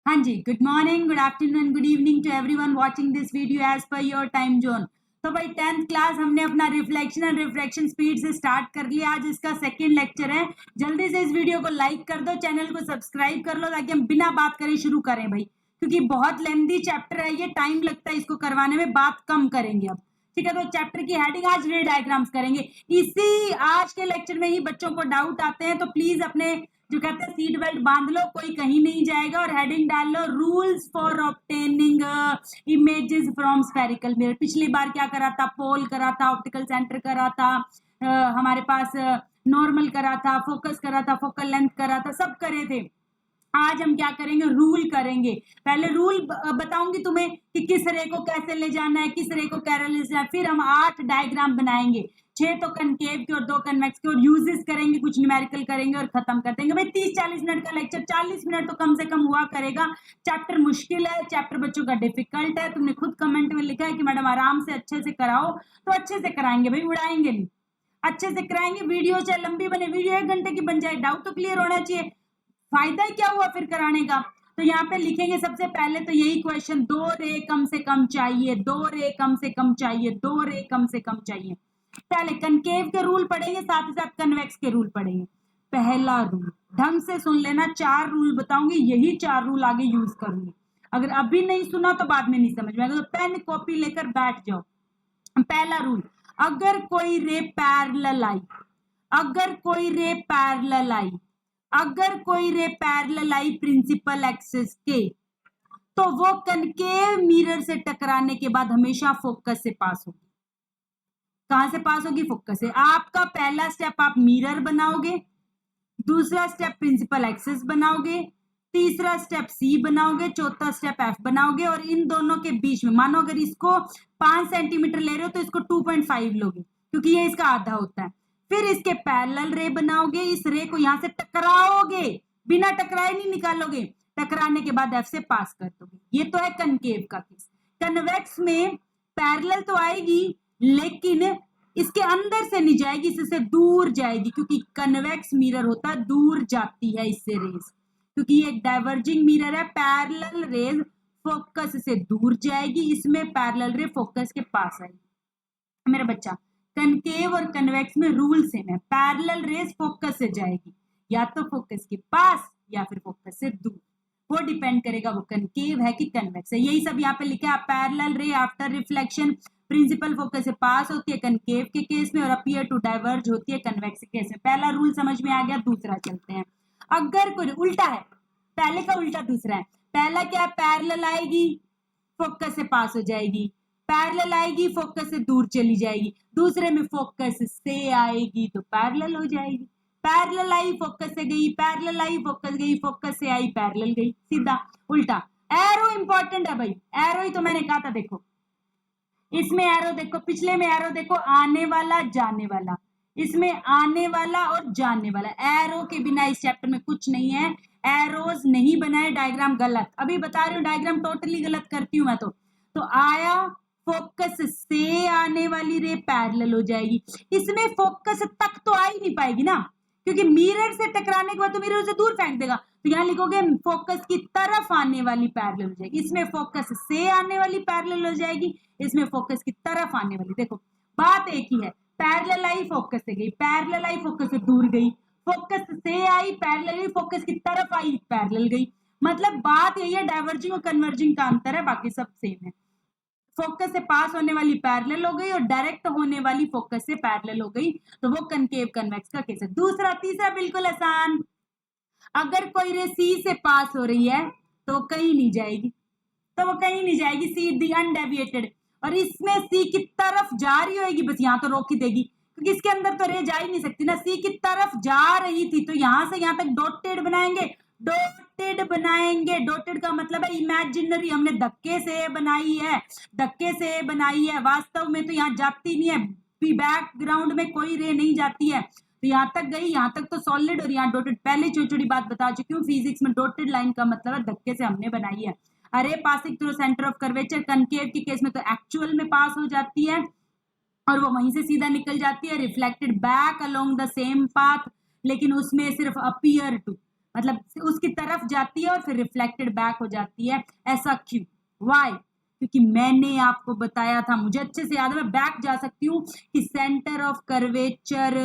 हाँ जी, good morning, good afternoon, good evening to everyone watching this video as per your time zone. तो भाई 10th class हमने अपना रिफ्लेक्शन एंड रिफ्रैक्शन स्पीड से start कर लिया। आज इसका सेकंड लेक्चर है। जल्दी से इस वीडियो को लाइक कर दो, चैनल को सब्सक्राइब कर लो ताकि हम बिना बात करे शुरू करें भाई, क्योंकि बहुत लेंथी चैप्टर है ये, टाइम लगता है इसको करवाने में, बात कम करेंगे अब। ठीक है, तो चैप्टर की हेडिंग आज रे डायग्राम्स करेंगे। इसी आज के लेक्चर में ही बच्चों को डाउट आते हैं, तो प्लीज अपने जो कहते हैं सीट बेल्ट बांध लो, कोई कहीं नहीं जाएगा। और हेडिंग डाल लो, rules for obtaining images from spherical mirror. पिछली बार क्या करा था, पोल करा था, ऑप्टिकल सेंटर करा था, हमारे पास नॉर्मल करा था, फोकस करा था, फोकल लेंथ करा था, सब करे थे। आज हम क्या करेंगे, रूल करेंगे। पहले रूल बताऊंगी तुम्हें कि किस रे को कैसे ले जाना है, किस रे को कैसे ले जाना है। फिर हम 8 डायग्राम बनाएंगे, 6 तो कनकेव के और 2 कन्वेक्स के, और यूजेस करेंगे, कुछ न्यूमेरिकल करेंगे और खत्म कर देंगे। भाई 30-40 मिनट का लेक्चर, 40 मिनट तो कम से कम हुआ करेगा। चैप्टर मुश्किल है, चैप्टर बच्चों का डिफिकल्ट है। तुमने खुद कमेंट में लिखा है कि मैडम आराम से अच्छे से कराओ, तो अच्छे से कराएंगे भाई, उड़ाएंगे नहीं, अच्छे से कराएंगे। वीडियो चाहे लंबी बने, वीडियो 1 घंटे की बन जाए, डाउट तो क्लियर होना चाहिए। फायदा क्या हुआ फिर कराने का। तो यहाँ पे लिखेंगे सबसे पहले तो यही क्वेश्चन, 2 रे कम से कम चाहिए, 2 रे कम से कम चाहिए, 2 रे कम से कम चाहिए। पहले कनकेव के रूल पढ़ेंगे, साथ ही साथ कन्वेक्स के रूल पढ़ेंगे। पहला रूल ढंग से सुन लेना, 4 रूल बताऊंगी, यही 4 रूल आगे यूज करूंगी। अगर अभी नहीं सुना तो बाद में नहीं समझ में आएगा, तो पेन कॉपी लेकर बैठ जाओ। पहला रूल, अगर कोई रे पैरेलल आई, अगर कोई रे पैरेलल आई, अगर कोई रे पैरेलल आई प्रिंसिपल एक्सिस के, तो वो कनकेव मिरर से टकराने के बाद हमेशा फोकस से पास होगी। कहां से पास होगी, फोकस से। आपका पहला स्टेप आप मिरर बनाओगे, दूसरा स्टेप प्रिंसिपल एक्सिस बनाओगे, तीसरा स्टेप सी बनाओगे, चौथा स्टेप एफ बनाओगे, और इन दोनों के बीच में मानो अगर इसको 5 सेंटीमीटर ले रहे हो तो इसको 2.5 लोगे, क्योंकि ये इसका आधा होता है। फिर इसके पैरेलल रे बनाओगे, इस रे को यहां से टकराओगे, बिना टकराए नहीं निकालोगे, टकराने के बाद एफ से पास कर दोगे। ये तो है कनकेव का केस। कन्वेक्स में पैरेलल तो आएगी, लेकिन इसके अंदर से नहीं जाएगी, इससे दूर जाएगी, क्योंकि कन्वेक्स मिरर होता है, दूर जाती है इससे रेज, क्योंकि ये एक डाइवर्जिंग मिरर है। पैरेलल रेज फोकस से दूर जाएगी, इसमें पैरेलल रे फोकस के पास आएगी। मेरा बच्चा, कनकेव और कन्वेक्स में रूल सेम है, पैरेलल रेज फोकस से जाएगी, या तो फोकस के पास या फिर फोकस से दूर, वो डिपेंड करेगा वो कनकेव है कि कन्वेक्स है। यही सब यहाँ पे लिखा है, पैरेलल रे आफ्टर रिफ्लेक्शन प्रिंसिपल फोकस से पास होती है कनकेव के केस में, और अपीयर टू डाइवर्ज होती है कन्वेक्स के केस में। पहला रूल समझ में आ गया, दूसरा चलते हैं। अगर कोई उल्टा है, पहले का उल्टा दूसरा है। पहला क्या है, पैरेलल आएगी फोकस से पास हो जाएगी, पैरेलल आएगी फोकस से दूर चली जाएगी। दूसरे में फोकस से आएगी तो पैरेलल हो जाएगी, पैरेलल आई फोकस से गई, पैरेलल आई फोकस गई, फोकस से आई पैरेलल गई, सीधा उल्टा। एरो इंपॉर्टेंट है भाई, एरो ही तो मैंने कहा था। देखो इसमें एरो देखो, पिछले में एरो देखो, आने वाला जाने वाला, इसमें आने वाला और जाने वाला। एरो के बिना इस चैप्टर में कुछ नहीं है, एरोज नहीं बनाए, डायग्राम गलत। अभी बता रही हूँ डायग्राम टोटली गलत करती हूँ मैं तो आया फोकस से आने वाली रे पैरेलल हो जाएगी, इसमें फोकस तक तो आ ही नहीं पाएगी ना, क्योंकि मिरर से टकराने के बाद तो मिरर से दूर फेंक देगा। तो यहाँ लिखोगे फोकस की तरफ आने वाली पैरेलल हो जाएगी, इसमें फोकस से आने वाली पैरेलल हो जाएगी, इसमें फोकस की तरफ आने वाली। देखो बात एक ही है, पैरेलल आई फोकस से गई, पैरेलल आई फोकस से दूर गई, फोकस से आई पैरेलल आई फोकस की तरफ आई पैरेलल गई। मतलब बात यही है, डाइवर्जिंग और कन्वर्जिंग का अंतर है, बाकी सब सेम है। फोकस से पास होने वाली पैरेलल हो गई और डायरेक्ट होने वाली फोकस से पैरेलल हो गई, तो वो कनकेव कन्वेक्स का केस है। दूसरा तीसरा बिल्कुल आसान, अगर कोई रे सी से पास हो रही है तो वो कहीं नहीं जाएगी, तो वो कहीं नहीं जाएगी, सी दी अनडेविएटेड, और इसमें सी की तरफ जा रही होगी, बस यहाँ तो रोक ही देगी, क्योंकि इसके अंदर तो रे जा ही नहीं सकती ना। सी की तरफ जा रही थी तो यहां से यहां तक डॉटेड बनाएंगे, डॉटेड बनाएंगे। डॉटेड का मतलब है इमेजिनरी, हमने धक्के से बनाई है, धक्के से बनाई है, वास्तव में तो यहाँ जाती नहीं है, बैकग्राउंड में कोई रे नहीं जाती है। तो यहाँ तक गई, यहाँ तक तो सॉलिड, और यहाँ डॉटेड। पहले छोटी छोटी बात बता चुकी हूँ फिजिक्स में, डॉटेड लाइन का मतलब है धक्के से हमने बनाई है। अरे passing through centre of curvature, concave के केस में तो एक्चुअल में पास हो जाती है और वो वहीं से सीधा निकल जाती है, reflected back along the same path, लेकिन उसमें सिर्फ अपीयर टू, मतलब उसकी तरफ जाती है और फिर रिफ्लेक्टेड बैक हो जाती है। ऐसा क्यों? वाई? क्योंकि मैंने आपको बताया था, मुझे अच्छे से याद है, मैं बैक जा सकती हूँ, कि सेंटर ऑफ कर्वेचर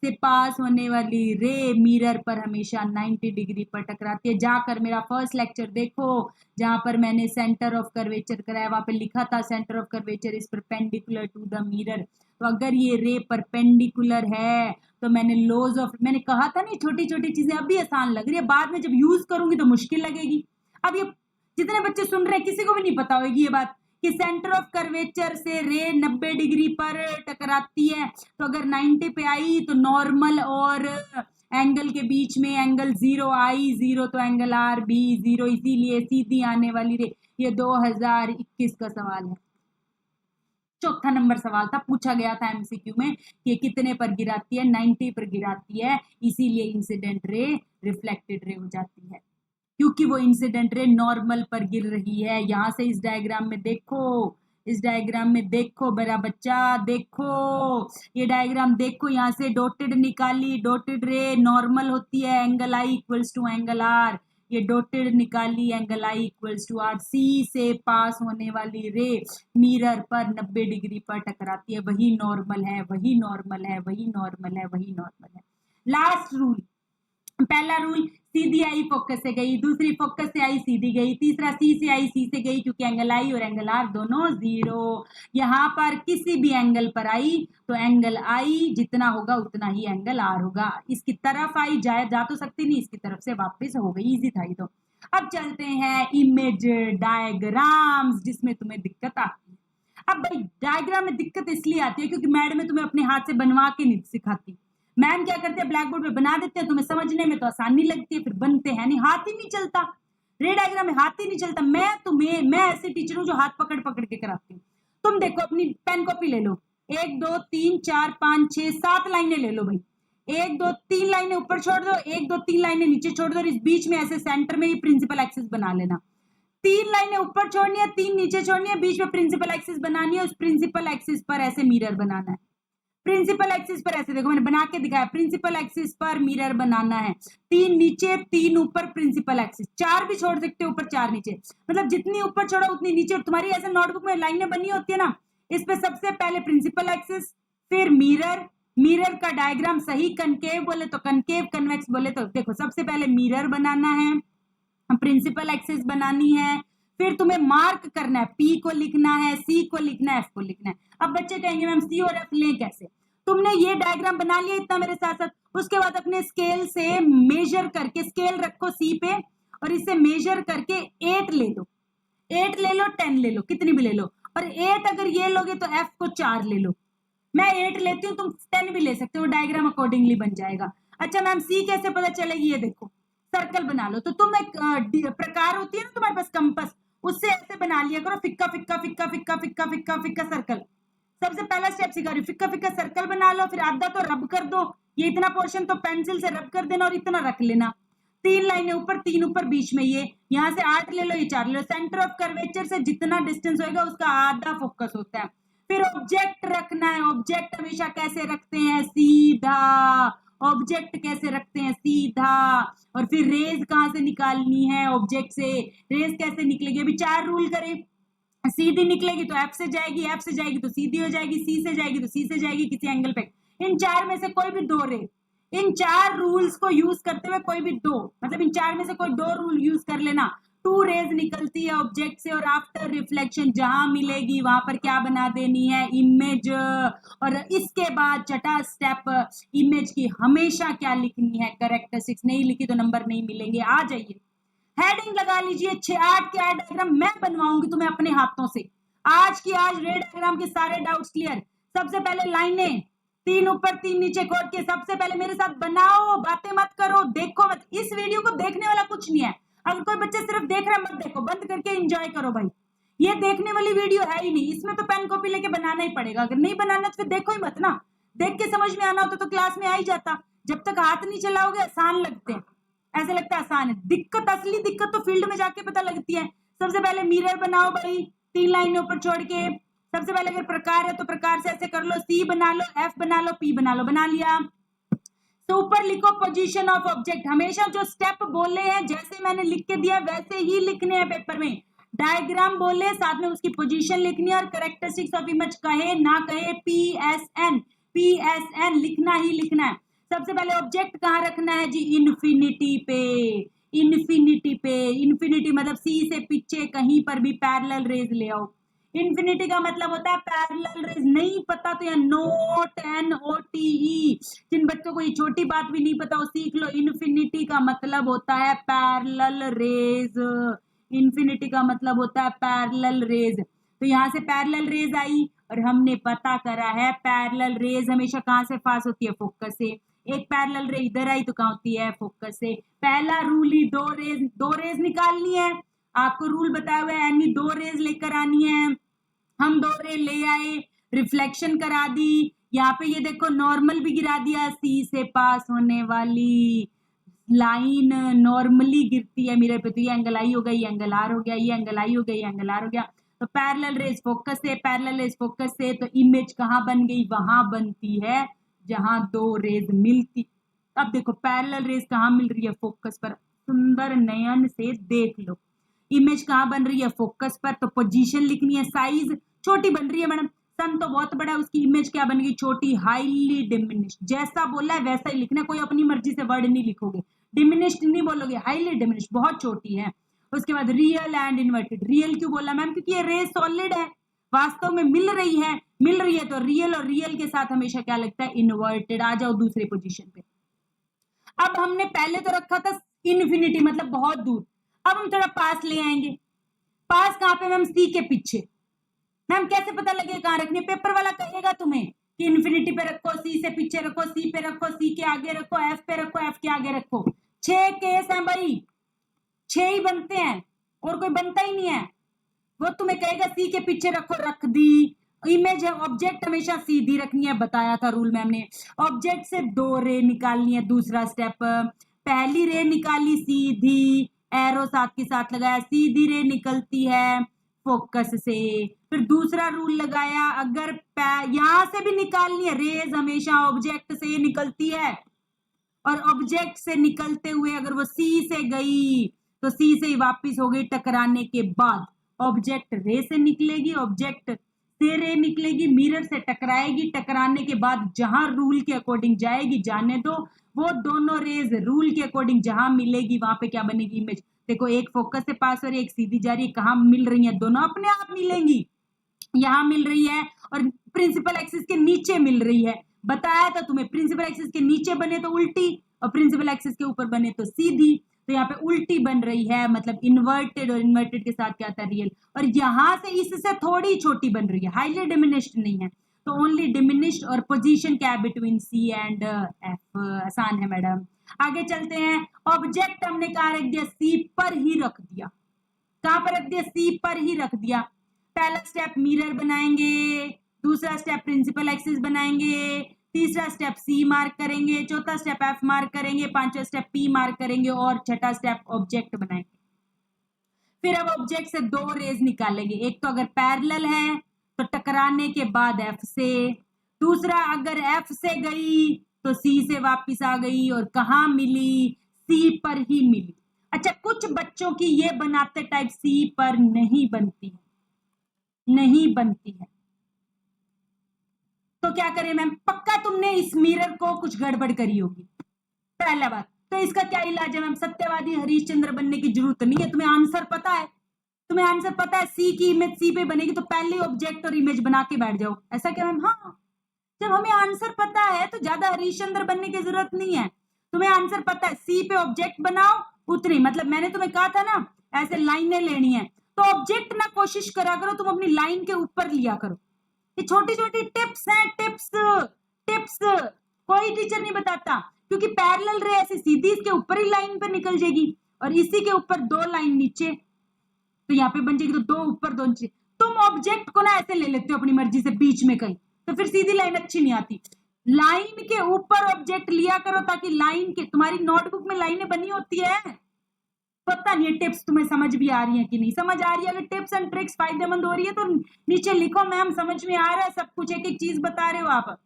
से पास होने वाली रे मिरर पर हमेशा 90 डिग्री पर टकराती है। जाकर मेरा फर्स्ट लेक्चर देखो, जहां पर मैंने सेंटर ऑफ कर्वेचर कराया, वहां पे लिखा था centre of curvature is perpendicular to the mirror. तो अगर ये रे परपेंडिकुलर है तो मैंने कहा था नहीं, छोटी छोटी चीजें अभी आसान लग रही है, बाद में जब यूज करूंगी तो मुश्किल लगेगी। अब ये जितने बच्चे सुन रहे हैं किसी को भी नहीं पता होगी ये बात कि सेंटर ऑफ कर्वेचर से रे 90 डिग्री पर टकराती है। तो अगर 90 पे आई तो नॉर्मल और एंगल के बीच में एंगल 0 आई, 0 तो एंगल आर भी 0, इसीलिए सीधी आने वाली रे। ये 2021 का सवाल है, चौथा नंबर सवाल था, पूछा गया था एमसीक्यू में कि कितने पर गिराती है, 90 पर गिराती है, इसीलिए इंसिडेंट रे रिफ्लेक्टेड रे हो जाती है, क्योंकि वो इंसिडेंट रे नॉर्मल पर गिर रही है। यहां से इस डायग्राम में देखो, इस डायग्राम में देखो मेरा बच्चा, देखो ये डायग्राम देखो, यहाँ से डॉटेड निकाली, डॉटेड रे नॉर्मल होती है, angle i equals to angle r, ये डॉटेड निकाली, angle i equals to r. C से पास होने वाली रे मिरर पर 90 डिग्री पर टकराती है, वही नॉर्मल है, वही नॉर्मल है, वही नॉर्मल है, वही नॉर्मल है। लास्ट रूल, पहला रूल, सीधी आई फोकस से गई, दूसरी फोकस से आई सीधी गई, तीसरा सी से आई सी से गई, क्योंकि एंगल आई और एंगल आर दोनों 0। यहाँ पर किसी भी एंगल पर आई तो एंगल आई जितना होगा उतना ही एंगल आर होगा। इसकी तरफ आई जा तो सकती नहीं, इसकी तरफ से वापस हो गई, इजी था ये तो। अब चलते हैं इमेज डायग्राम्स, जिसमें तुम्हें दिक्कत आती है। अब भाई डायग्राम में दिक्कत इसलिए आती है क्योंकि मैडम तुम्हें अपने हाथ से बनवा के नहीं सिखाती। मैम क्या करते हैं, ब्लैक बोर्ड पे बना देते हैं, तुम्हें समझने में तो आसानी लगती है, फिर बनते हैं नहीं, हाथ ही नहीं चलता, रे डायग्राम में हाथ ही नहीं चलता। मैं ऐसे टीचर हूँ जो हाथ पकड़ पकड़ के कराती हूँ। तुम देखो, अपनी पेन कॉपी ले लो, 1 2 3 4 5 6 7 लाइनें ले लो भाई, 1 2 3 लाइनें ऊपर छोड़ दो, 1 2 3 लाइनें नीचे छोड़ दो, और इस बीच में ऐसे सेंटर में ही प्रिंसिपल एक्सिस बना लेना। 3 लाइनें ऊपर छोड़नी है, 3 नीचे छोड़नी है, बीच में प्रिंसिपल एक्सिस बनानी है, उस प्रिंसिपल एक्सिस पर ऐसे मिरर बनाना है। प्रिंसिपल एक्सिस पर ऐसे देखो, मैंने बना के दिखाया, प्रिंसिपल एक्सिस पर मिरर बनाना है, 3 नीचे 3 ऊपर प्रिंसिपल एक्सिस, 4 भी छोड़ सकते हो ऊपर 4 नीचे, मतलब जितनी ऊपर छोड़ो उतनी नीचे। तुम्हारी ऐसे नोटबुक में लाइनें बनी होती है ना, इस पे सबसे पहले प्रिंसिपल एक्सिस, फिर मिरर, मिरर का डायग्राम सही कनकेव बोले तो कनकेव, कन्वेक्स बोले तो देखो, सबसे पहले मिरर बनाना है, प्रिंसिपल एक्सिस बनानी है, फिर तुम्हें मार्क करना है, पी को लिखना है, सी को लिखना है, एफ को लिखना है। अब बच्चे कहेंगे मैम सी और एफ लें कैसे? तुमने ये डायग्राम बना लिया इतना मेरे साथ साथ, उसके बाद अपने स्केल से मेजर करके, स्केल रखो सी पे और इसे मेजर करके 8 ले लो, 8 ले लो, 10 ले लो, कितनी भी ले लो, और 8 अगर ये लोगे तो एफ को 4 ले लो। मैं 8 लेती हूँ, तुम 10 भी ले सकते हो, डायग्राम अकॉर्डिंगली बन जाएगा। अच्छा मैम सी कैसे पता चलेगी? ये देखो, सर्कल बना लो, तो तुम एक प्रकार होती है ना तुम्हारे पास कंपास, उससे ऐसे बना लिया करो, फिक्का फिक्का फिक्का फिक्का फिक्का फिक्का फिक्का सर्कल। सबसे पहला स्टेप सिखा रही हूँ, फिक्का फिक्का सर्कल बना लो, फिर आधा तो रब कर दो, ये इतना पोर्शन तो पेंसिल से रब कर देना और इतना रख लेना, 3 लाइनें ऊपर 3 ऊपर, बीच में ये, यहाँ से 8 ले लो, ये 4 ले लो। सेंटर ऑफ कर्वेचर से जितना डिस्टेंस होगा उसका आधा फोकस होता है। फिर ऑब्जेक्ट रखना है, ऑब्जेक्ट हमेशा कैसे रखते हैं? सीधा, ऑब्जेक्ट कैसे रखते हैं? सीधा। और फिर रेज कहां से निकालनी है? ऑब्जेक्ट से। रेज कैसे निकलेगी? अभी 4 रूल करें, सीधी निकलेगी तो एफ से जाएगी, एफ से जाएगी तो सीधी हो जाएगी, सी से जाएगी तो सी से जाएगी किसी एंगल पे। इन 4 में से कोई भी 2 रे, इन 4 रूल्स को यूज करते हुए कोई भी 2, मतलब इन 4 में से कोई 2 रूल यूज कर लेना, 2 रेज निकलती है ऑब्जेक्ट से, और आफ्टर रिफ्लेक्शन जहां मिलेगी वहां पर क्या बना देनी है? इमेज। और इसके बाद छठा स्टेप, इमेज की हमेशा क्या लिखनी है? कैरेक्टरिस्टिक्स। नहीं लिखी तो नंबर नहीं मिलेंगे। आ जाइए, हेडिंग लगा लीजिए, 6-8 के 8 डायग्राम मैं बनवाऊंगी तुम्हें अपने हाथों से, आज की आज रे डायग्राम के सारे डाउट्स क्लियर। सबसे पहले लाइनें 3 ऊपर 3 नीचे खोद के सबसे पहले मेरे साथ बनाओ, बातें मत करो, देखो मत। इस वीडियो को देखने वाला कुछ नहीं है, अगर कोई बच्चे सिर्फ देख रहा मत देखो, बंद करके एंजॉय करो भाई, ये देखने वाली वीडियो है ही नहीं, इसमें तो पेन कॉपी लेके बनाना ही पड़ेगा, अगर नहीं बनाना तो फिर देखो ही मत ना, देख के समझ में आना होता तो क्लास में आ ही जाता, जब तक हाथ नहीं चलाओगे आसान लगते हैं, ऐसे लगता है आसान है, दिक्कत, असली दिक्कत तो फील्ड में जाके पता लगती है। सबसे पहले मिरर बनाओ भाई, 3 लाइनें ऊपर छोड़ के, सबसे पहले अगर प्रकार है तो प्रकार से ऐसे कर लो, सी बना लो, एफ बना लो, पी बना लो, बना लिया। तो ऊपर लिखो पोजीशन ऑफ ऑब्जेक्ट। हमेशा जो स्टेप बोले हैं जैसे मैंने लिख के दिया वैसे ही लिखने हैं पेपर में। डायग्राम बोले साथ में उसकी पोजीशन लिखनी है और कैरेक्टरिस्टिक्स ऑफ इमेज कहे ना कहे पीएसएन लिखना ही लिखना है। सबसे पहले ऑब्जेक्ट कहाँ रखना है जी, इन्फिनिटी पे। इन्फिनिटी पे, इन्फिनिटी मतलब सी से पीछे कहीं पर भी पैरेलल रेज ले आओ। इन्फिनिटी का मतलब होता है पैरेलल रेज। नहीं पता तो यहाँ नोट NOTE, जिन बच्चों को ये छोटी बात भी नहीं पता वो सीख लो। इन्फिनिटी का मतलब होता है पैरेलल रेज। इन्फिनिटी का मतलब होता है पैरेलल रेज। तो यहाँ से पैरेलल रेज आई और हमने पता करा है पैरेलल रेज हमेशा कहाँ से पास होती है, फोकस से। एक पैरेलल रे इधर आई तो कहाँ होती है, फोकस से। पहला रूल ही दो रेज निकालनी है। आपको रूल बताया हुआ है यानी 2 रेज लेकर आनी है। हम 2 रे ले आए, रिफ्लेक्शन करा दी। यहाँ पे ये देखो नॉर्मल भी गिरा दिया, सी से पास होने वाली लाइन नॉर्मली गिरती है मिरर पे, तो ये एंगल आई हो गया, ये एंगल आर हो गया, ये एंगल आई हो गया, ये एंगल आर हो गया। तो पैरेलल रेज फोकस से, पैरेलल रेज फोकस से, तो इमेज कहाँ बन गई, वहां बनती है जहां 2 रेज मिलती। अब देखो पैरेलल रेज कहाँ मिल रही है, फोकस पर। सुंदर नयन से देख लो इमेज कहाँ बन रही है, फोकस पर। तो पोजीशन लिखनी है, साइज छोटी बन रही है मैडम, सन तो बहुत बड़ा है, उसकी इमेज क्या बन गई, छोटी, हाईली डिमिनिश्ड। जैसा बोला है वैसा ही लिखना, कोई अपनी मर्जी से वर्ड नहीं लिखोगे, डिमिनिश्ड नहीं बोलोगे, हाईली डिमिनिश्ड बहुत छोटी है। उसके बाद रियल एंड इन्वर्टेड। रियल क्यों बोला मैम, क्योंकि ये रे सॉलिड है, वास्तव में मिल रही है तो रियल, और रियल के साथ हमेशा क्या लगता है, इन्वर्टेड। आ जाओ दूसरे पोजीशन पे। अब हमने पहले तो रखा था इन्फिनिटी मतलब बहुत दूर, अब हम थोड़ा पास ले आएंगे। पास कहाँ पे मैम, सी के पीछे। मैम कैसे पता लगे कहाँ रखनी है, पेपर वाला कहेगा तुम्हें कि इन्फिनिटी पे रखो, सी से पीछे रखो, सी पे रखो, सी के आगे रखो, एफ पे रखो, एफ के आगे रखो। 6 केस हैं भाई, 6 ही बनते हैं और कोई बनता ही नहीं है। वो तुम्हें कहेगा सी के पीछे रखो, रख दी। इमेज है, ऑब्जेक्ट हमेशा सीधी रखनी है, बताया था रूल मैम ने। ऑब्जेक्ट से 2 रे निकालनी है, दूसरा स्टेप। पहली रे निकाली सीधी, एरो साथ के साथ लगाया, सीधी रे निकलती है फोकस से। फिर दूसरा रूल लगाया, अगर यहां से भी निकालनी है, रेज हमेशा ऑब्जेक्ट से निकलती है, और ऑब्जेक्ट से निकलते हुए अगर वो सी से गई तो सी से ही वापिस हो गई, टकराने के बाद ऑब्जेक्ट रे से निकलेगी, ऑब्जेक्ट से रे निकलेगी, मिरर से टकराएगी, टकराने के बाद जहां रूल के अकॉर्डिंग जाएगी, जाने दो, वो दोनों रेज रूल के अकॉर्डिंग जहां मिलेगी वहां पे क्या बनेगी, इमेज। देखो एक फोकस से पास हो रही है, एक सीधी जा रही है, कहां मिल रही है, दोनों अपने आप मिलेंगी। यहां मिल रही है और प्रिंसिपल एक्सिस के नीचे मिल रही है। बताया था तुम्हें, प्रिंसिपल एक्सिस के नीचे बने तो उल्टी और प्रिंसिपल एक्सिस के ऊपर बने तो सीधी। तो यहाँ पे उल्टी बन रही है मतलब इन्वर्टेड, और इन्वर्टेड के साथ क्या आता है, रियल। और यहाँ से इससे थोड़ी छोटी बन रही है, हाईली डिमिनिश्ड नहीं है, तो ओनली डिमिनिश्ड। और पोजीशन क्या है बिटवीन सी एंड एफ। आसान है मैडम। आगे चलते हैं। ऑब्जेक्ट हमने कहा रख दिया, सी पर ही रख दिया। कहां पर रख दिया, सी पर ही रख दिया। पहला स्टेप मिरर बनाएंगे, दूसरा स्टेप प्रिंसिपल एक्सिस बनाएंगे, तीसरा स्टेप सी मार्क करेंगे, चौथा स्टेप एफ मार्क करेंगे, पांचवा स्टेप पी मार्क करेंगे, और छठा स्टेप ऑब्जेक्ट बनाएंगे। फिर अब ऑब्जेक्ट से 2 रेज निकालेंगे। एक तो अगर पैरेलल है तो टकराने के बाद एफ से, दूसरा अगर एफ से गई तो सी से वापिस आ गई, और कहां मिली, सी पर ही मिली। अच्छा, कुछ बच्चों की ये बनाते टाइप सी पर नहीं बनती है, नहीं बनती है, तो क्या करें मैम, पक्का तुमने इस मिरर को कुछ गड़बड़ करी होगी, पहला बात। तो इसका क्या इलाज है मैम, सत्यवादी हरिश्चंद्र बनने की जरूरत नहीं है, तुम्हें आंसर पता है, तुम्हें आंसर पता है, सी की इमेज सी पे बनेगी तो पहले ऑब्जेक्ट और इमेज बना के बैठ जाओ, ऐसा क्या मैम। हाँ, जब हमें आंसर पता है तो ज्यादा हरिश्चंद्र बनने की जरूरत नहीं है। तुम्हें आंसर पता है, सी पे ऑब्जेक्ट बनाओ, उतनी, मतलब मैंने तुम्हें कहा था ना ऐसे लाइनें लेनी है, तो ऑब्जेक्ट ना कोशिश करा करो तुम अपनी लाइन के ऊपर लिया करो। ये छोटी छोटी टिप्स हैं, टिप्स टिप्स, कोई टीचर नहीं बताता, क्योंकि पैरेलल रे ऐसे सीधी इसके ऊपर ही लाइन पर निकल जाएगी, और इसी के ऊपर 2 लाइन नीचे, तो यहाँ पे बन जाएगी, तो 2 ऊपर 2 नीचे। तुम ऑब्जेक्ट को ना ऐसे ले लेते हो अपनी मर्जी से बीच में कहीं, तो फिर सीधी लाइन अच्छी नहीं आती। लाइन के ऊपर ऑब्जेक्ट लिया करो, ताकि लाइन के, तुम्हारी नोटबुक में लाइनें बनी होती है। पता नहीं टिप्स तुम्हें समझ भी आ रही है कि नहीं समझ आ रही है। अगर टिप्स एंड ट्रिक्स फायदेमंद हो रही है तो नीचे लिखो मैम समझ में आ रहा है सब कुछ, एक एक चीज बता रहे हो आप।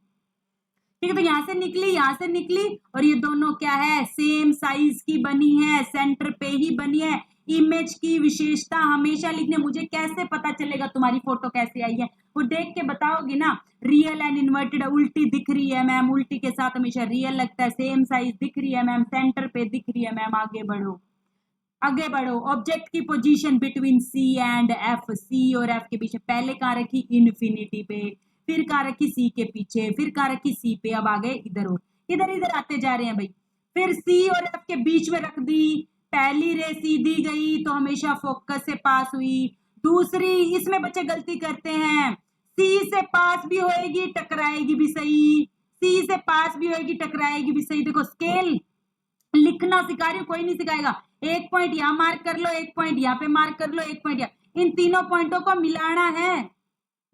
ठीक है, तो यहाँ से निकली, यहाँ से निकली, और ये दोनों क्या है, सेम साइज की बनी है, सेंटर पे ही बनी है। इमेज की विशेषता हमेशा लिखने, मुझे कैसे पता चलेगा तुम्हारी फोटो कैसे आई है, वो देख के बताओगे ना। रियल एंड इन्वर्टेड, उल्टी दिख रही है मैम, उल्टी के साथ हमेशा रियल लगता है। सेम साइज दिख रही है मैम, सेंटर पे दिख रही है मैम, आगे बढ़ो, आगे बढ़ो। ऑब्जेक्ट की position between C and F, C और एफ के बीच में पहले कहाँ रखी, इन्फिनिटी पे, फिर कहाँ रखी सी के पीछे, फिर कहाँ रखी सी पे, अब आ गए इधर, और इधर इधर आते जा रहे हैं भाई। फिर सी और एफ के बीच में रख दी, पहली रे सीधी गई तो हमेशा फोकस से पास हुई। दूसरी, इसमें बच्चे गलती करते हैं, सी से पास भी होएगी टकराएगी भी सही, सी से पास भी होएगी टकराएगी भी सही। देखो स्केल लिखना सिखा रही हूँ, कोई नहीं सिखाएगा। एक पॉइंट यहाँ मार्क कर लो, एक पॉइंट यहाँ पे मार्क कर लो, एक पॉइंट यहाँ, इन तीनों पॉइंटों को मिलाना है।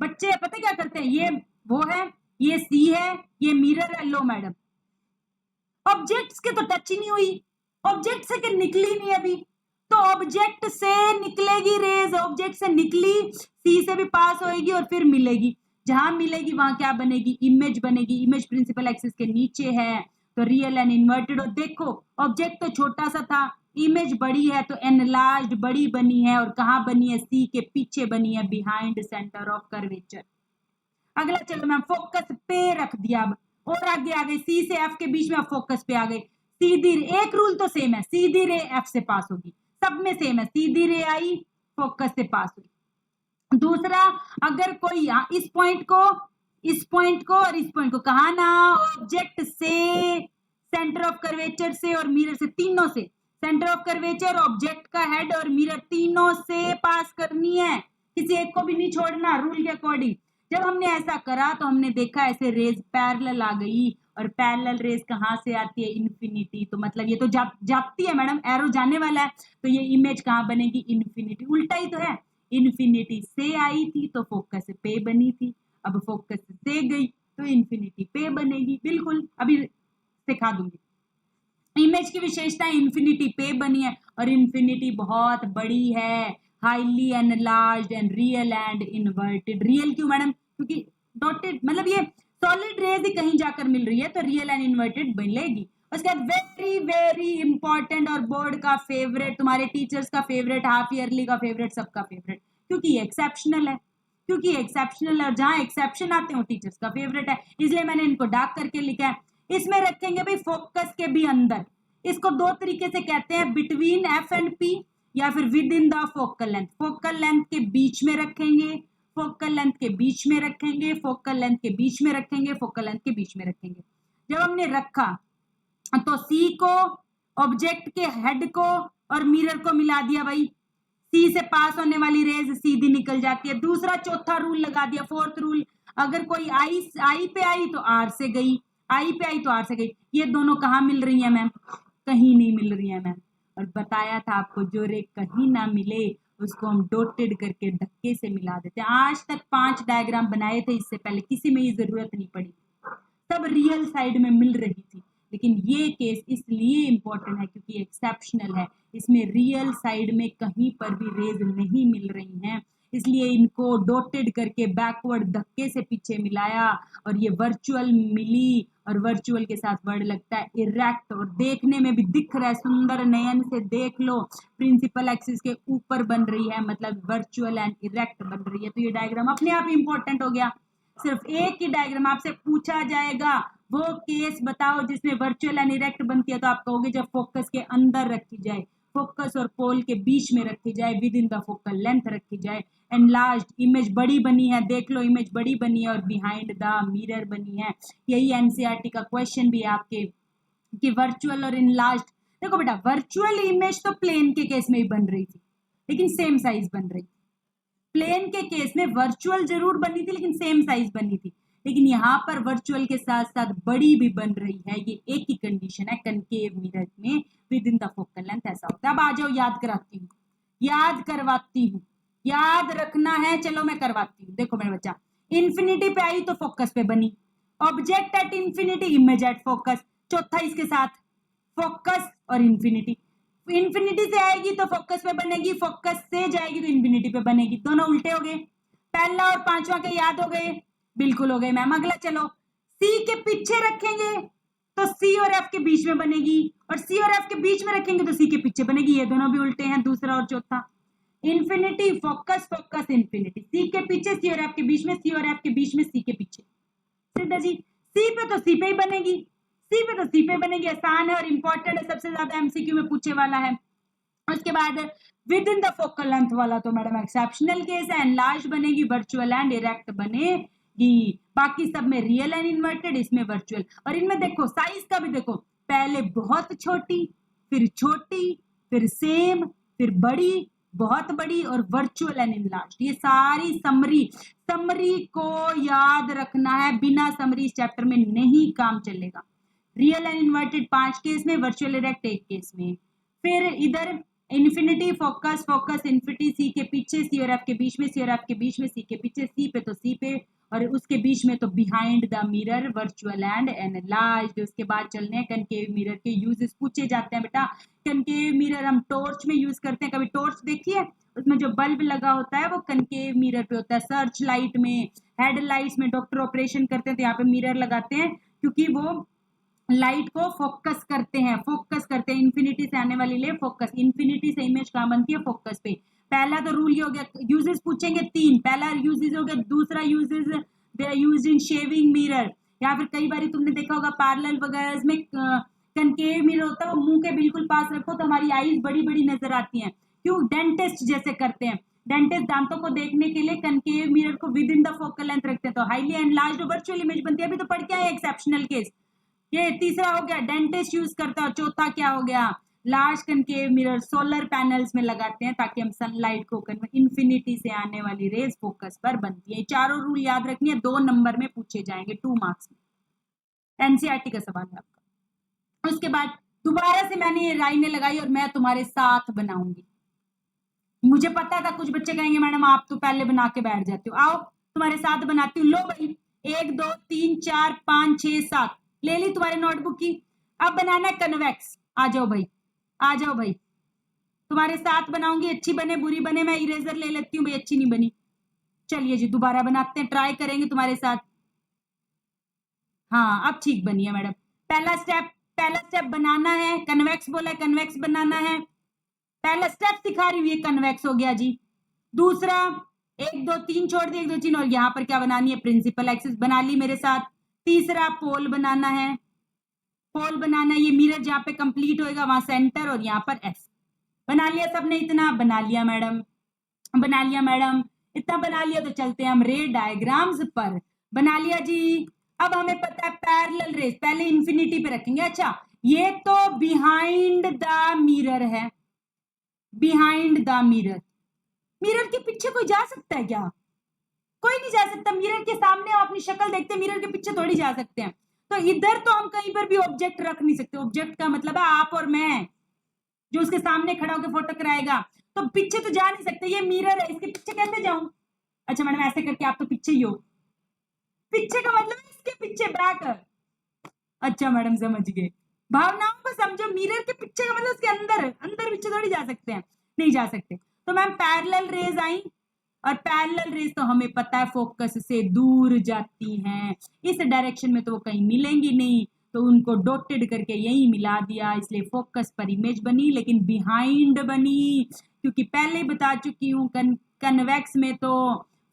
बच्चे पता क्या करते हैं, ये वो है, ये सी है, ये मिरर है। लो मैडम, ऑब्जेक्ट्स के तो टच ही नहीं हुई, ऑब्जेक्ट से के निकली नहीं अभी, तो ऑब्जेक्ट से निकलेगी रेज, ऑब्जेक्ट से निकली, सी से भी पास होएगी और फिर मिलेगी। जहां मिलेगी वहां क्या बनेगी, इमेज बनेगी। इमेज प्रिंसिपल एक्सिस के नीचे है, तो रियल एंड इन्वर्टेड। और देखो ऑब्जेक्ट तो छोटा सा था, इमेज बड़ी है, तो एनलार्ज्ड बड़ी बनी है, और कहाँ बनी है, सी के पीछे बनी है, बिहाइंड सेंटर ऑफ कर्वेचर। अगला चलो मैम, फोकस पे रख दिया, अब और आगे आ गए, सी से एफ के बीच में फोकस पे आ गए। सीधी, एक रूल तो सेम है, सीधी रे एफ से पास होगी, सब में सेम है, सीधी रे आई फोकस से पास हुई। दूसरा, अगर कोई इस पॉइंट को, इस पॉइंट को और इस पॉइंट को, कहा ना, ऑब्जेक्ट से, सेंटर ऑफ कर्वेचर से और मिरर से, तीनों से, सेंटर ऑफ कर्वेचर, ऑब्जेक्ट का हेड और मिरर, तीनों से पास करनी है, किसी एक को भी नहीं छोड़ना रूल के अकॉर्डिंग। जब हमने ऐसा करा तो हमने देखा ऐसे रेज पैरेलल आ गई, और पैरेलल रेज कहाँ से आती है, इन्फिनिटी। तो मतलब ये तो जाती है मैडम, एरो जाने वाला है, तो ये इमेज कहाँ बनेगी, इन्फिनिटी। उल्टा ही तो है, इन्फिनिटी से आई थी तो फोकस पे बनी थी, अब फोकस से गई तो इन्फिनिटी पे बनेगी। बिल्कुल, अभी सिखा दूंगी। इमेज की विशेषता इन्फिनिटी पे बनी है, और इन्फिनिटी बहुत बड़ी है, highly enlarged and real and inverted. Real क्यों मैडम, क्योंकि डॉटेड, मतलब ये सॉलिड रेज ही कहीं जाकर मिल रही है, तो रियल एंड इन्वर्टेड मिलेगी। उसके बाद वेरी वेरी इंपॉर्टेंट, और बोर्ड का फेवरेट, तुम्हारे टीचर्स का फेवरेट, हाफ ईयरली का फेवरेट, सबका फेवरेट, क्योंकि ये एक्सेप्शनल है, क्योंकि एक्सेप्शनल है, और जहां एक्सेप्शन आते हैं वो टीचर्स का फेवरेट है, इसलिए मैंने इनको डार्क करके लिखा है। इसमें रखेंगे भाई फोकस के भी अंदर, इसको दो तरीके से कहते हैं, बिटवीन एफ एंड पी, या फिर with in the focal length. Focal length के बीच में रखेंगे, फोकल लेंथ के बीच में रखेंगे, फोकल लेंथ के बीच में रखेंगे, फोकल लेंथ के बीच में रखेंगे। जब हमने रखा तो सी को, ऑब्जेक्ट के हेड को और मिरर को मिला दिया भाई, सी से पास होने वाली रेज सीधी निकल जाती है। दूसरा चौथा रूल लगा दिया, फोर्थ रूल, अगर कोई आई पे आई तो आर से गई, आई पे आई तो आर से गई। ये दोनों कहाँ मिल रही है मैम, कहीं नहीं मिल रही है मैम। और बताया था आपको, जो रे कहीं ना मिले उसको हम डॉटेड करके धक्के से मिला देते हैं। आज तक 5 डायग्राम बनाए थे, इससे पहले किसी में ये जरूरत नहीं पड़ी, सब रियल साइड में मिल रही थी। लेकिन ये केस इसलिए इंपॉर्टेंट है क्योंकि एक्सेप्शनल है, इसमें रियल साइड में कहीं पर भी रेज नहीं मिल रही हैं, इसलिए इनको डॉटेड करके बैकवर्ड धक्के से पीछे मिलाया, और ये वर्चुअल मिली, और वर्चुअल के साथ वर्ड लगता है इरेक्ट, और देखने में भी दिख रहा है, सुंदर नयन से देख लो, प्रिंसिपल एक्सिस के ऊपर बन रही है, मतलब वर्चुअल एंड इरेक्ट बन रही है। तो ये डायग्राम अपने आप इंपॉर्टेंट हो गया। सिर्फ एक ही डायग्राम आपसे पूछा जाएगा, वो केस बताओ जिसमें वर्चुअल एंड इरेक्ट बनती है, तो आप कहोगे जब फोकस के अंदर रखी जाए, फोकस और पोल के बीच में रखी जाए, with in the focal length रखी जाए, एनलार्ज्ड, इमेज बड़ी बनी है, देख लो इमेज बड़ी बनी है, और बिहाइंड द मिरर बनी है। यही एनसीईआरटी का क्वेश्चन भी है आपके, कि वर्चुअल और इनलार्ज्ड। देखो बेटा, वर्चुअल इमेज तो प्लेन के केस में ही बन रही थी, लेकिन सेम साइज बन रही थी। प्लेन के केस में वर्चुअल जरूर बनी थी लेकिन सेम साइज बनी थी, लेकिन यहाँ पर वर्चुअल के साथ साथ बड़ी भी बन रही है। ये एक ही कंडीशन है कनकेव मिरर में, with in the focal length ऐसा होता है। अब आ जाओ, याद कराती हूँ, याद करवाती हूँ, याद रखना है, चलो मैं करवाती हूँ। देखो मेरे बच्चा, इन्फिनिटी पे आई तो फोकस पे बनी, object at infinity, image at focus. चौथा इसके साथ फोकस और इन्फिनिटी, इन्फिनिटी से आएगी तो फोकस पे बनेगी, फोकस से जाएगी तो इन्फिनिटी पे बनेगी। दोनों उल्टे हो गए, पहला और पांचवा के याद हो गए, बिल्कुल हो गए मैम। अगला चलो, सी के पीछे रखेंगे तो सी और एफ के बीच में बनेगी, और सी और एफ के बीच में रखेंगे तो सी के पीछे बनेगी। ये दोनों भी उल्टे हैं, दूसरा और चौथा। इन्फिनिटी फोकस फोकस इन्फिनिटी, सी के पीछे सी और एफ के बीच में, सी और एफ के बीच में सी के पीछे। सीधा जी, सी पे तो सी पे ही बनेगी, सी पे तो सी पे बनेगी। आसान है और इंपॉर्टेंट है, सबसे ज्यादा एमसीक्यू में पूछे वाला है। उसके बाद with in the focal length वाला तो मैडम एक्सेप्शनल केस है, एनलार्ज बनेगी, वर्चुअल एंड इरेक्ट बनेगी। बाकी सब में रियल एंड इन्वर्टेड, इसमें वर्चुअल। और इनमें देखो साइज का भी देखो, पहले बहुत छोटी, फिर सेम, फिर बड़ी, बहुत बड़ी, और वर्चुअल एंड इनलार्ज। ये सारी समरी को याद रखना है, बिना समरी इस चैप्टर में नहीं काम चलेगा। रियल एंड इन्वर्टेड 5 केस में, वर्चुअल इरेक्ट 1 केस में। फिर इधर इन्फिनिटी फोकस फोकस इन्फिनिटी, सी के पीछे सी और एफ के बीच में, सी और एफ के बीच में, सी के पीछे, सी पे तो सी पे, और उसके बीच में तो behind the mirror, virtual and analysed. उसके बाद चलने हैं कनकेव मिरर के यूजेस पूछे जाते हैं बेटा। कनकेव मिरर हम टॉर्च में यूज करते हैं, कभी टॉर्च देखी है? उसमें जो बल्ब लगा होता है वो कनकेव मिरर पे होता है। सर्च लाइट में, हेडलाइट्स में डॉक्टर ऑपरेशन करते हैं तो यहाँ पे मिरर लगाते हैं, क्योंकि वो लाइट को फोकस करते हैं, इन्फिनिटी से आने वाली ले फोकस, इन्फिनिटी से इमेज कहाँ बनती है? फोकस पे। पहला तो रूल ये हो गया, यूजेस पूछेंगे 3, पहला यूजेस हो गया, दूसरा uses they are used in shaving mirror, या फिर कई बार तुमने देखा होगा पैरेलल वगैरह में कनकेव मिरर होता है, वो मुंह के बिल्कुल पास रखो तो हमारी आईज बड़ी बड़ी नजर आती हैं। क्यों? डेंटिस्ट जैसे करते हैं, डेंटिस्ट दांतों को देखने के लिए कनकेव मिरर को with in the focal length रखते हैं, तो हाईली एनलार्ज्ड वर्चुअल इमेज बनती है। अभी तो पढ़ के आए एक्सेप्शनल केस। ये तीसरा हो गया डेंटिस्ट यूज करता है। चौथा क्या हो गया? Large concave mirror solar panels में लगाते हैं ताकि हम सनलाइट को इन्फिनिटी से आने वाली रेज फोकस पर बनती है। चारों रूल याद रखनी है, 2 नंबर में पूछे जाएंगे, 2 मार्क्स में। एनसीईआरटी का सवाल है आपका। उसके बाद दोबारा से मैंने ये लाइनें लगाई और मैं तुम्हारे साथ बनाऊंगी। मुझे पता था कुछ बच्चे कहेंगे मैडम आप तो पहले बना के बैठ जाते हो, आओ तुम्हारे साथ बनाती हूँ। लो भाई, 1 2 3 4 5 6 7 ले ली तुम्हारे नोटबुक की। अब बनाना है कन्वेक्स। आ जाओ भाई, आ जाओ भाई, तुम्हारे साथ बनाऊंगी। अच्छी बने बुरी बने मैं इरेजर ले लेती हूँ भाई, अच्छी नहीं बनी। चलिए जी दोबारा बनाते हैं, ट्राई करेंगे तुम्हारे साथ। हाँ अब ठीक बनी है मैडम। पहला स्टेप बनाना है, कन्वेक्स बोला है, कन्वेक्स बनाना है। पहला स्टेप सिखा रही हुई है, कन्वेक्स हो गया जी। दूसरा 1 2 3 छोड़ दिए, 1 2 3, और यहाँ पर क्या बनानी है? प्रिंसिपल एक्सिस बना ली मेरे साथ। तीसरा पोल बनाना है, पोल बनाना है, ये मिरर जहाँ पे कंप्लीट होएगा वहां सेंटर, और यहाँ पर एफ। बना लिया सबने? इतना बना लिया मैडम, बना लिया मैडम, इतना बना लिया। तो चलते हैं हम रे डायग्राम्स पर। बना लिया जी। अब हमें पता है पैरेलल रेस पहले इन्फिनिटी पे रखेंगे। अच्छा ये तो बिहाइंड द मिरर है, बिहाइंड द मिरर। मिरर के पीछे कोई जा सकता है क्या? कोई नहीं जा सकता। मिरर के सामने आप अपनी शक्ल देखते हैं, मिरर के पीछे थोड़ी जा सकते हैं। तो इधर तो हम कहीं पर भी ऑब्जेक्ट रख नहीं सकते। ऑब्जेक्ट का मतलब है आप और मैं, जो उसके सामने खड़ा होकर फोटो कराएगा। तो पीछे तो जा नहीं सकते, ये मिरर है, इसके पीछे कैसे जाऊं? अच्छा मैडम ऐसे करके आप तो पीछे ही हो। पीछे का मतलब है इसके पीछे, बैक। अच्छा मैडम समझ गए, भावनाओं को समझो। मिरर के पीछे का मतलब उसके अंदर, अंदर पीछे थोड़ी जा सकते हैं, नहीं जा सकते। तो मैम पैरेलल रेज आई, और पैरेलल रेज तो हमें पता है फोकस से दूर जाती हैं, इस डायरेक्शन में तो वो कहीं मिलेंगी नहीं, तो उनको डॉटेड करके यही मिला दिया, इसलिए फोकस पर इमेज बनी लेकिन बिहाइंड बनी। क्योंकि पहले ही बता चुकी हूँ कन्वेक्स में तो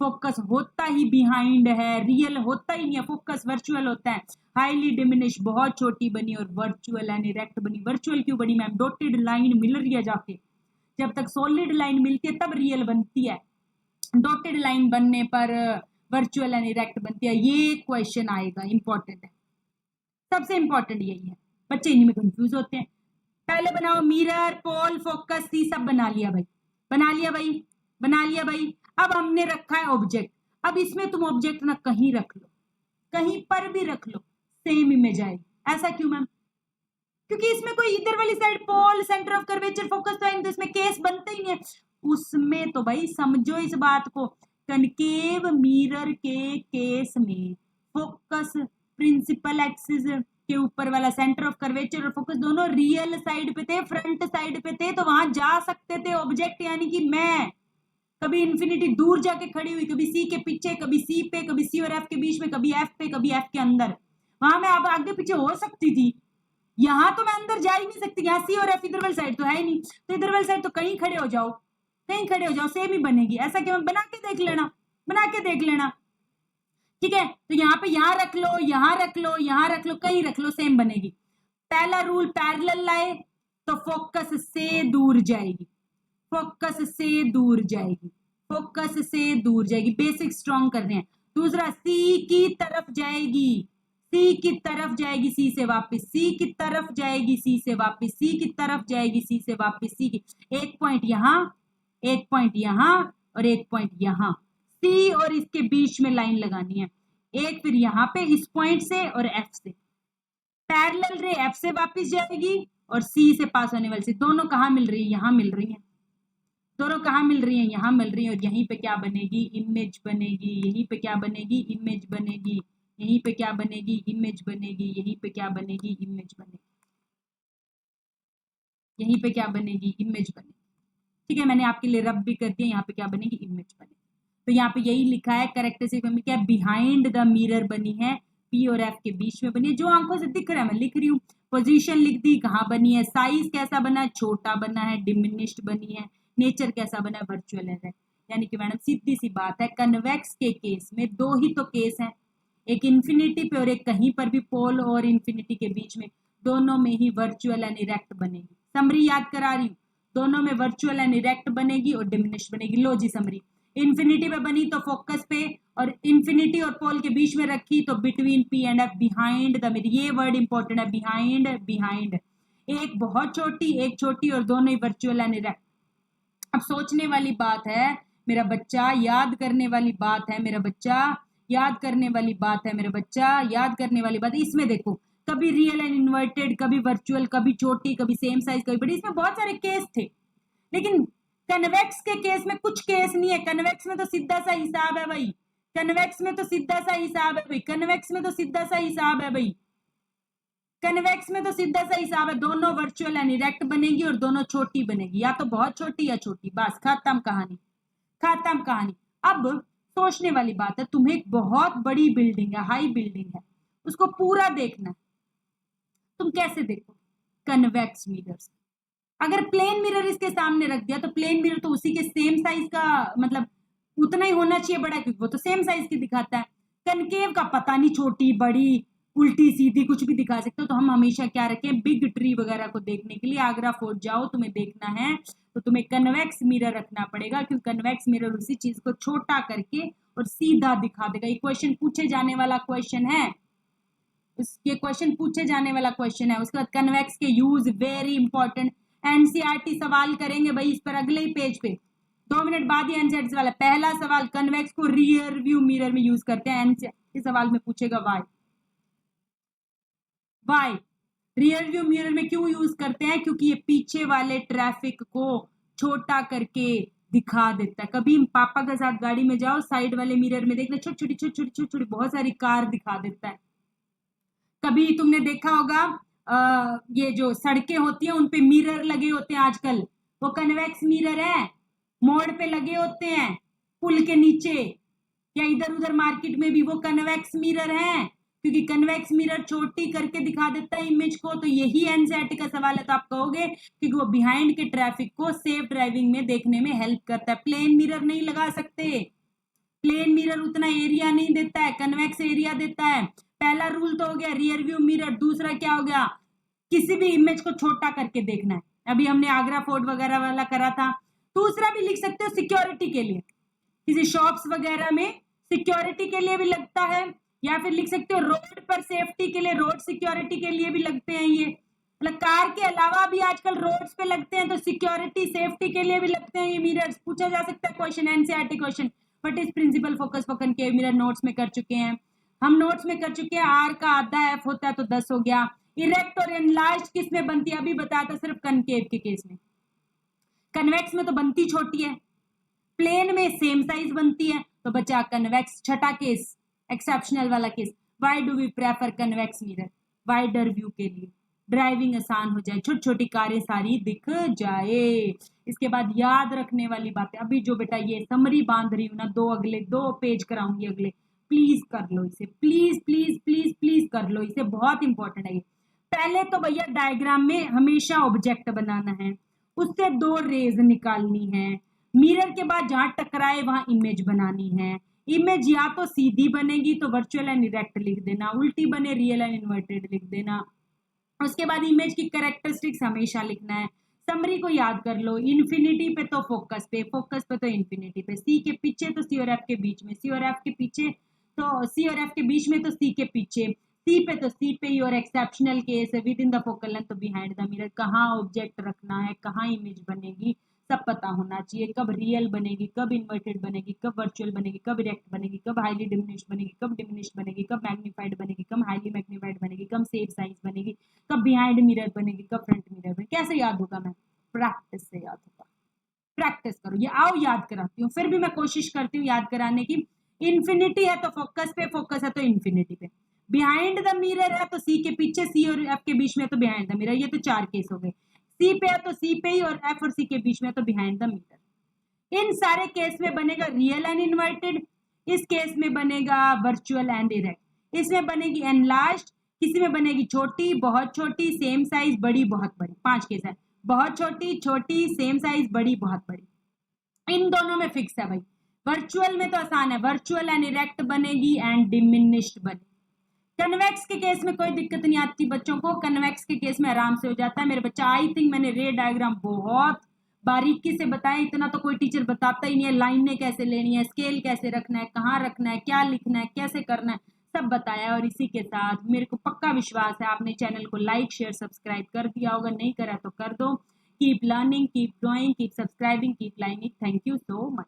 फोकस होता ही बिहाइंड है, रियल होता ही नहीं है, फोकस वर्चुअल होता है। हाईली डिमिनिश बहुत छोटी बनी, और वर्चुअल एंड इरेक्ट बनी। वर्चुअल क्यों बनी मैम? डॉटेड लाइन मिल रही है जाके, जब तक सॉलिड लाइन मिलती है तब रियल बनती है, डॉटेड लाइन बनने पर वर्चुअल एंड इरेक्ट बनती है। ये क्वेश्चन आएगा, इंपॉर्टेंट है, सबसे इंपॉर्टेंट यही है। बच्चे इन्हीं में कंफ्यूज होते हैं। पहले बनाओ मिरर, पोल, फोकस, सी सब बना लिया भाई, बना लिया भाई, बना लिया भाई। अब हमने रखा है ऑब्जेक्ट। अब इसमें तुम ऑब्जेक्ट ना कहीं रख लो, कहीं पर भी रख लो, सेम इमेज आएगी। ऐसा क्यों मैम? क्योंकि इसमें कोई इधर वाली side pole, centre of curvature, focus तो इसमें केस बनते ही नहीं है। उसमें तो भाई समझो इस बात को, कनकेव मिरर के केस में फोकस प्रिंसिपल एक्सिस के ऊपर वाला सेंटर ऑफ कर्वेचर और फोकस दोनों रियल साइड पे थे, फ्रंट साइड पे थे, तो वहां जा सकते थे ऑब्जेक्ट, यानी कि मैं। कभी इन्फिनिटी दूर जाके खड़ी हुई, कभी सी के पीछे, कभी सी पे, कभी सी और एफ के बीच में, कभी एफ पे, कभी एफ के अंदर। वहां मैं अब आगे पीछे हो सकती थी, यहाँ तो मैं अंदर जा ही नहीं सकती, यहाँ सी और एफ इधर वाली साइड तो है ही नहीं, तो इधर वाली साइड तो कहीं खड़े हो जाओ, कहीं खड़े हो जाओ, सेम ही बनेगी। ऐसा क्या, बना के देख लेना, बना के देख लेना, ठीक है। तो यहाँ पे यहाँ रख लो, यहाँ रख लो, यहाँ रख लो, कहीं रख लो, सेम बनेगी। पहला रूल पैरेलल लाए तो फोकस से दूर जाएगी, फोकस से दूर जाएगी, फोकस से दूर जाएगी, बेसिक स्ट्रॉन्ग कर रहे हैं। दूसरा सी की तरफ जाएगी, सी की तरफ जाएगी, सी से वापस, सी की तरफ जाएगी, सी से वापस, सी की तरफ जाएगी, सी से वापस, सी की, एक पॉइंट यहाँ, एक पॉइंट यहाँ और एक पॉइंट यहाँ, सी और इसके बीच में लाइन लगानी है एक, फिर यहाँ पे इस पॉइंट से और एफ से पैरेलल रे एफ से वापस जाएगी और सी से पास होने वाली से, दोनों कहाँ मिल रही है, यहाँ मिल रही है, दोनों कहाँ मिल रही है, यहाँ मिल रही है, और यहीं पे क्या बनेगी, इमेज बनेगी, यहीं पे क्या बनेगी, इमेज बनेगी, यहीं पे क्या बनेगी, इमेज बनेगी, यहीं पे क्या बनेगी, इमेज बनेगी, यहीं पे क्या बनेगी, इमेज बनेगी, ठीक है। मैंने आपके लिए रब भी कर दिया, यहाँ पे क्या बनेगी, इमेज बनेगी। तो यहाँ पे यही लिखा है कैरेक्टरिस्टिक में क्या, बिहाइंड द मिरर बनी है, पी और एफ के बीच में बनी है, जो आंखों से दिख रहा है मैं लिख रही हूँ। पोजीशन लिख दी, कहाँ बनी है, साइज कैसा बना है, छोटा बना है, डिमिनिश्ड बनी है, नेचर कैसा बना है, वर्चुअल है। यानी कि मैडम सीधी सी बात है, कन्वेक्स के केस में दो ही तो केस हैं, एक इन्फिनिटी पे और एक कहीं पर भी पोल और इन्फिनिटी के बीच में, दोनों में ही वर्चुअल एंड इरेक्ट बनेगी। समरी याद करा रही हूँ, दोनों में वर्चुअल एंड इरेक्ट बनेगी और डिमिनिश्ड बनेगी। लो जी समरी, इन्फिनिटी पे बनी तो फोकस पे, और इन्फिनिटी और पोल के बीच में रखी तो between P and F, behind the mirror, ये वर्ड इंपॉर्टेंट है, बिहाइंड, बिहाइंड, एक बहुत छोटी एक छोटी और दोनों ही वर्चुअल एंड इरेक्ट। अब सोचने वाली बात है मेरा बच्चा, याद करने वाली बात है मेरा बच्चा, याद करने वाली बात है मेरा बच्चा, याद करने वाली बात है। इसमें देखो, कभी रियल एंड इन्वर्टेड, कभी वर्चुअल, कभी छोटी, कभी सेम साइज, कभी बड़ी, इसमें बहुत सारे केस थे। लेकिन कन्वेक्स के केस में कुछ केस नहीं है, कन्वेक्स में तो सीधा सा हिसाब है भाई, कन्वेक्स में तो सीधा सा हिसाब है भाई, कन्वेक्स में तो सीधा सा हिसाब है भाई, कन्वेक्स में तो सीधा सा हिसाब है, दोनों वर्चुअल एंड इरेक्ट बनेगी और दोनों छोटी बनेगी, या तो बहुत छोटी या छोटी, बस खत्म कहानी, खत्म कहानी। अब सोचने वाली बात है, तुम्हें एक बहुत बड़ी बिल्डिंग है, हाई बिल्डिंग है, उसको पूरा देखना है, तुम कैसे देखो, कन्वेक्स मिरर से। अगर प्लेन मिरर इसके सामने रख दिया तो प्लेन मिरर तो उसी के सेम साइज का, मतलब उतना ही होना चाहिए बड़ा, क्योंकि वो तो सेम साइज की दिखाता है। कनकेव का पता नहीं, छोटी बड़ी उल्टी सीधी कुछ भी दिखा सकते हो, तो हम हमेशा क्या रखें, बिग ट्री वगैरह को देखने के लिए आगरा फोर्ट जाओ, तुम्हें देखना है तो तुम्हें कन्वेक्स मिरर रखना पड़ेगा, क्योंकि कन्वेक्स मिरर उसी चीज को छोटा करके और सीधा दिखा देगा। ये क्वेश्चन पूछे जाने वाला क्वेश्चन है, ये क्वेश्चन पूछे जाने वाला क्वेश्चन है। उसके बाद कन्वेक्स के यूज वेरी इंपॉर्टेंट, एनसीईआरटी सवाल करेंगे भाई इस पर अगले ही पेज पे, 2 मिनट बाद ही एनसीईआरटी सवाल है। पहला सवाल, कन्वेक्स को रियर व्यू मिरर में यूज करते हैं, एनसीईआरटी सवाल में पूछेगा why, why rear view mirror में क्यों यूज करते हैं, क्योंकि ये पीछे वाले ट्रैफिक को छोटा करके दिखा देता है। कभी पापा के साथ गाड़ी में जाओ, साइड वाले मिरर में देखना, छोटी छोटी छोटी छोटी छोटी बहुत सारी कार दिखा देता है। कभी तुमने देखा होगा ये जो सड़कें होती हैं उन पे मिरर लगे होते हैं आजकल, वो कन्वेक्स मिरर है, मोड़ पे लगे होते हैं, पुल के नीचे या इधर उधर मार्केट में भी वो कन्वेक्स मिरर है, क्योंकि कन्वेक्स मिरर छोटी करके दिखा देता है इमेज को। तो यही एनसीईआरटी का सवाल है, तो आप कहोगे क्योंकि वो बिहाइंड के ट्रैफिक को सेफ ड्राइविंग में देखने में हेल्प करता है। प्लेन मिरर नहीं लगा सकते, प्लेन मिरर उतना एरिया नहीं देता है, कन्वेक्स एरिया देता है। पहला रूल तो हो गया रियर व्यू मिरर, दूसरा क्या हो गया, किसी भी इमेज को छोटा करके देखना है। अभी हमने आगरा फोर्ट वगैरह वाला करा था। दूसरा भी लिख सकते हो सिक्योरिटी के लिए, किसी शॉप्स वगैरह में सिक्योरिटी के लिए भी लगता है, या फिर लिख सकते हो रोड पर सेफ्टी के लिए, रोड सिक्योरिटी के लिए भी लगते हैं ये, मतलब कार के अलावा भी आजकल रोड्स पे लगते हैं, तो सिक्योरिटी सेफ्टी के लिए भी लगते हैं ये मिरर्स। पूछा जा सकता है question, NCERT question, what is principal focus for concave mirror, notes में कर चुके हैं हम, नोट्स में कर चुके हैं। आर का आधा एफ होता है तो 10 हो गया। इरेक्ट और एनलार्ज्ड किस में बनती है, अभी बताया था सिर्फ कनकेव के केस में। कन्वेक्स में तो बनती छोटी है, प्लेन में सेम साइज बनती है, तो बचा कन्वेक्स, छठा केस एक्सेप्शनल वाला case. Why do we prefer convex mirror, wider view के लिए, ड्राइविंग आसान हो जाए, छोटी छोटी कारें सारी दिख जाए। इसके बाद याद रखने वाली बातें, अभी जो बेटा ये समरी बांध रही हूँ ना, अगले 2 पेज कराऊंगी, अगले प्लीज कर लो इसे, प्लीज प्लीज प्लीज प्लीज कर लो इसे, बहुत इंपॉर्टेंट है ये। पहले तो भैया डायग्राम में हमेशा ऑब्जेक्ट बनाना है, उससे 2 रेज निकालनी है, मिरर के बाद जहां टकराए वहां इमेज बनानी है। इमेज या तो सीधी बनेगी तो वर्चुअल एंड इरेक्ट लिख देना, उल्टी बने रियल एंड इन्वर्टेड लिख देना। उसके बाद इमेज की कैरेक्टरिस्टिक्स हमेशा लिखना है। समरी को याद कर लो, इन्फिनिटी पे तो फोकस पे, फोकस पे तो इन्फिनिटी पे, सी के पीछे तो सी और एफ के बीच में, सी और एफ के पीछे तो सी और एफ के बीच में तो सी के पीछे, सी पे तो सी पे और एक्सेप्शनल केस है with in the focal length तो बिहाइंड द मिरर। कहाँ ऑब्जेक्ट रखना है, कहाँ इमेज बनेगी, सब पता होना चाहिए। कब रियल बनेगी, कब इन्वर्टेड बनेगी, कब वर्चुअल बनेगी, कब इरेक्ट बनेगी, कब हाईली डिमिनिश्ड बनेगी, कब डिमिनिश्ड बनेगी, कब मैग्नीफाइड बनेगी, कब हाईली मैग्नीफाइड बनेगी, कब सेम साइज बनेगी, कब बिहाइंड मिरर बनेगी, कब फ्रंट मिरर बनेगी। कैसे याद होगा? मैं प्रैक्टिस से याद होगा। प्रैक्टिस करो, ये आओ याद कराती हूँ, फिर भी मैं कोशिश करती हूँ याद कराने की। इन्फिनिटी है तो फोकस पे, फोकस है तो इन्फिनिटी पे, बिहाइंड द मिरर है तो सी के पीछे, सी और एफ के बीच में तो बिहाइंड द मिरर। ये तो 4 केस हो गए। सी पे है तो सी पे ही और एफ और सी के बीच में तो बिहाइंड द मिरर। इन सारे केस में बनेगा रियल एंड इन्वर्टेड, इस केस में बनेगा वर्चुअल एंड इरेक्ट, इसमें बनेगी एनलार्ज्ड, किसी में बनेगी छोटी, बहुत छोटी, सेम साइज, बड़ी, बहुत बड़ी। 5 केस है, बहुत छोटी, छोटी, सेम साइज, बड़ी, बहुत बड़ी। इन दोनों में फिक्स है भाई। वर्चुअल में तो आसान है, वर्चुअल एंड इरेक्ट बनेगी एंड डिमिनिश्ड बनेगी। कन्वेक्स के केस में कोई दिक्कत नहीं आती बच्चों को, कन्वेक्स के केस में आराम से हो जाता है मेरे बच्चा। आई थिंक मैंने रे डायग्राम बहुत बारीकी से बताया, इतना तो कोई टीचर बताता ही नहीं है। लाइनें कैसे लेनी है, स्केल कैसे रखना है, कहाँ रखना है, क्या लिखना है, कैसे करना है, सब बताया है। और इसी के साथ मेरे को पक्का विश्वास है आपने चैनल को लाइक शेयर सब्सक्राइब कर दिया होगा, नहीं करा तो कर दो। Keep learning, keep growing, keep subscribing, keep liking. Thank you so much.